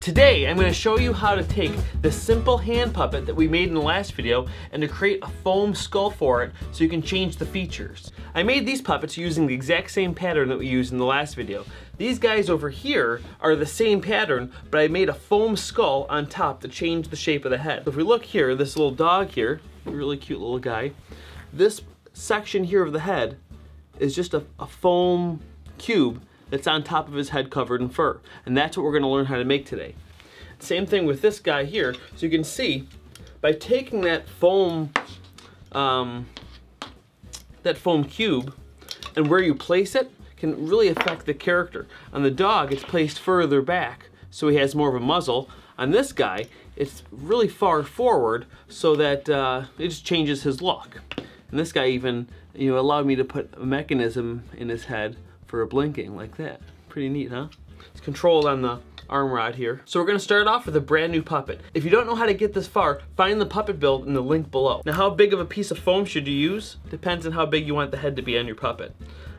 Today, I'm going to show you how to take the simple hand puppet that we made in the last video and to create a foam skull for it so you can change the features. I made these puppets using the exact same pattern that we used in the last video. These guys over here are the same pattern, but I made a foam skull on top to change the shape of the head. So if we look here, this little dog here, really cute little guy, this section here of the head is just a foam cube that's on top of his head covered in fur. And that's what we're gonna learn how to make today. Same thing with this guy here. So you can see, by taking that foam cube and where you place it can really affect the character. On the dog, it's placed further back, so he has more of a muzzle. On this guy, it's really far forward, so that it just changes his look. And this guy even, allowed me to put a mechanism in his head for a blinking like that. Pretty neat, huh? It's controlled on the arm rod here. So we're gonna start off with a brand new puppet. If you don't know how to get this far, find the puppet build in the link below. Now, how big of a piece of foam should you use? Depends on how big you want the head to be on your puppet.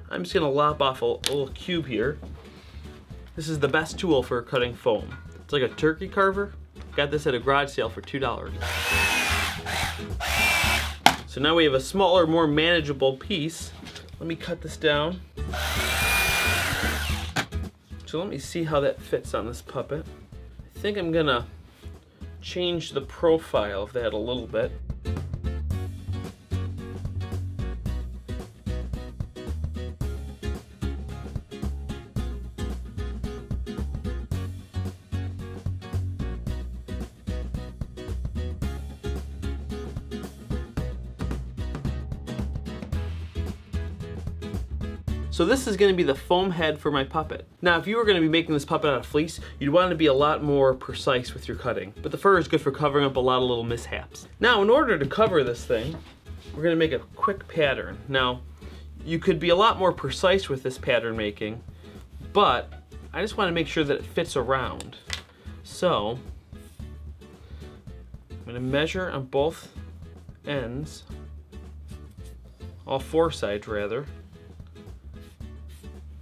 I'm just gonna lop off a little cube here. This is the best tool for cutting foam. It's like a turkey carver. Got this at a garage sale for $2. So now we have a smaller, more manageable piece. Let me cut this down. So let me see how that fits on this puppet. I think I'm gonna change the profile of that a little bit. So this is going to be the foam head for my puppet. Now, if you were going to be making this puppet out of fleece, you'd want to be a lot more precise with your cutting. But the fur is good for covering up a lot of little mishaps. Now, in order to cover this thing, we're going to make a quick pattern. Now, you could be a lot more precise with this pattern making, but I just want to make sure that it fits around. So, I'm going to measure on both ends, all four sides rather.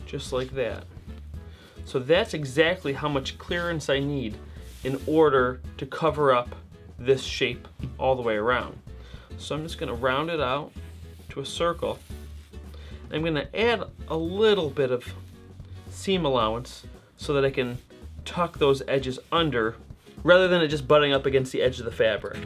Just like that. So that's exactly how much clearance I need in order to cover up this shape all the way around. So I'm just going to round it out to a circle. I'm going to add a little bit of seam allowance so that I can tuck those edges under rather than it just butting up against the edge of the fabric.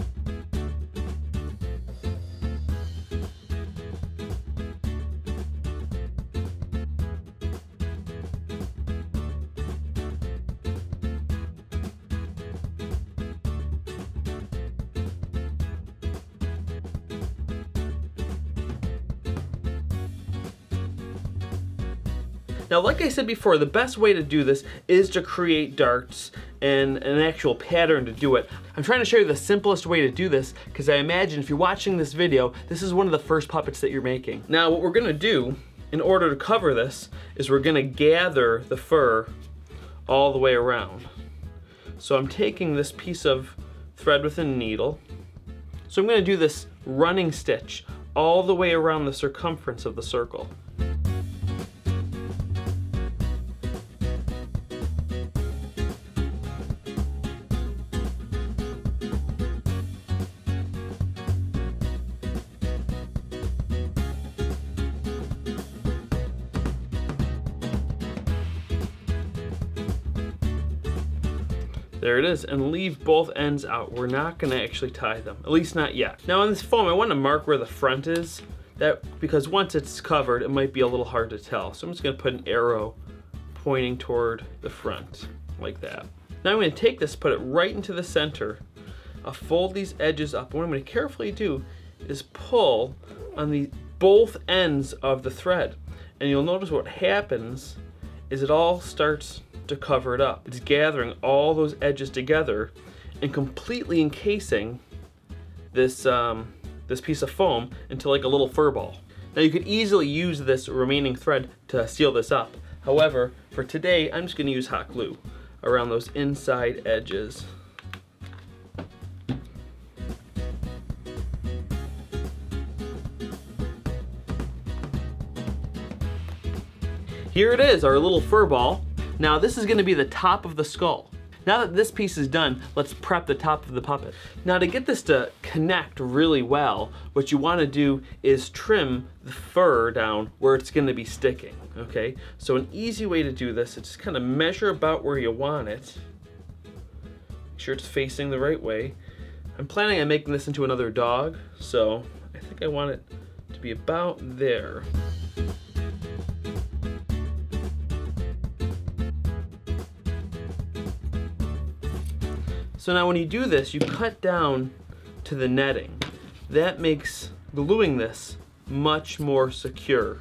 Now, like I said before, the best way to do this is to create darts and an actual pattern to do it. I'm trying to show you the simplest way to do this because I imagine if you're watching this video, this is one of the first puppets that you're making. Now, what we're gonna do in order to cover this is we're gonna gather the fur all the way around. So I'm taking this piece of thread with a needle. So I'm gonna do this running stitch all the way around the circumference of the circle. There it is, and leave both ends out. We're not gonna actually tie them, at least not yet. Now on this foam, I want to mark where the front is, because once it's covered, it might be a little hard to tell. So I'm just gonna put an arrow pointing toward the front, like that. Now I'm gonna take this, put it right into the center. I'll fold these edges up. What I'm gonna carefully do is pull on both ends of the thread. And you'll notice what happens is it all starts to cover it up. It's gathering all those edges together and completely encasing this this piece of foam into like a little fur ball. Now you could easily use this remaining thread to seal this up. However, for today, I'm just going to use hot glue around those inside edges. Here it is, our little fur ball. Now this is going to be the top of the skull. Now that this piece is done, let's prep the top of the puppet. Now to get this to connect really well, what you want to do is trim the fur down where it's going to be sticking, okay? So an easy way to do this is just kind of measure about where you want it. Make sure it's facing the right way. I'm planning on making this into another dog, so I think I want it to be about there. So now when you do this, you cut down to the netting. That makes gluing this much more secure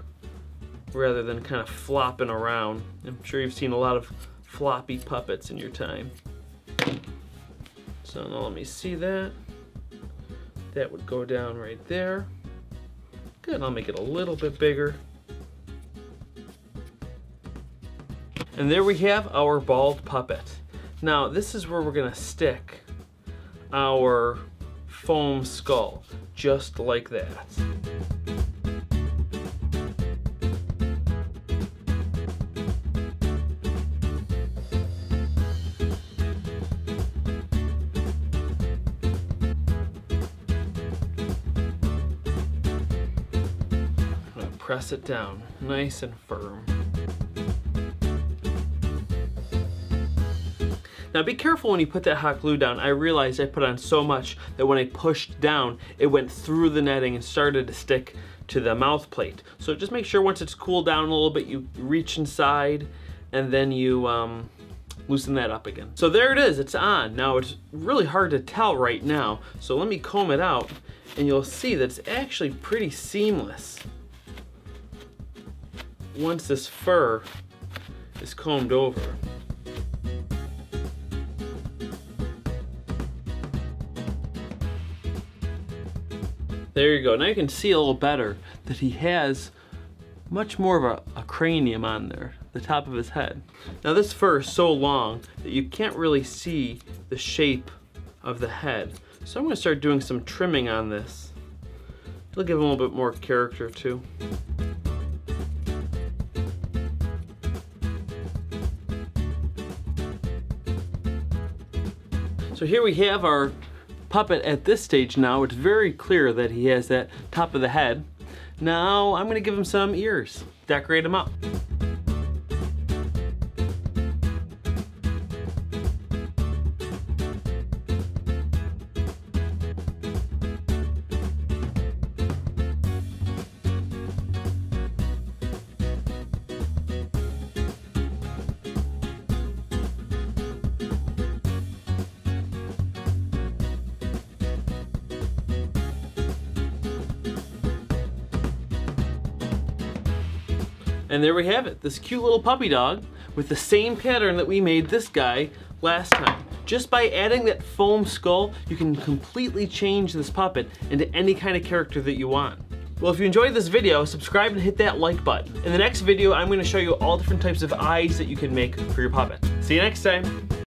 rather than kind of flopping around. I'm sure you've seen a lot of floppy puppets in your time. So now let me see that. That would go down right there. Good, I'll make it a little bit bigger. And there we have our bald puppet. Now this is where we're gonna stick our foam skull, just like that. I'm gonna press it down nice and firm. Now be careful when you put that hot glue down. I realized I put on so much that when I pushed down, it went through the netting and started to stick to the mouth plate. So just make sure once it's cooled down a little bit, you reach inside and then you loosen that up again. So there it is, it's on. Now it's really hard to tell right now. So let me comb it out and you'll see that it's actually pretty seamless once this fur is combed over. There you go. Now you can see a little better that he has much more of a cranium on there, the top of his head. Now this fur is so long that you can't really see the shape of the head. So I'm going to start doing some trimming on this. It'll give him a little bit more character too. So here we have our puppet at this stage now. It's very clear that he has that top of the head. Now I'm gonna give him some ears, decorate him up. And there we have it, this cute little puppy dog with the same pattern that we made this guy last time. Just by adding that foam skull, you can completely change this puppet into any kind of character that you want. Well, if you enjoyed this video, subscribe and hit that like button. In the next video, I'm going to show you all different types of eyes that you can make for your puppet. See you next time.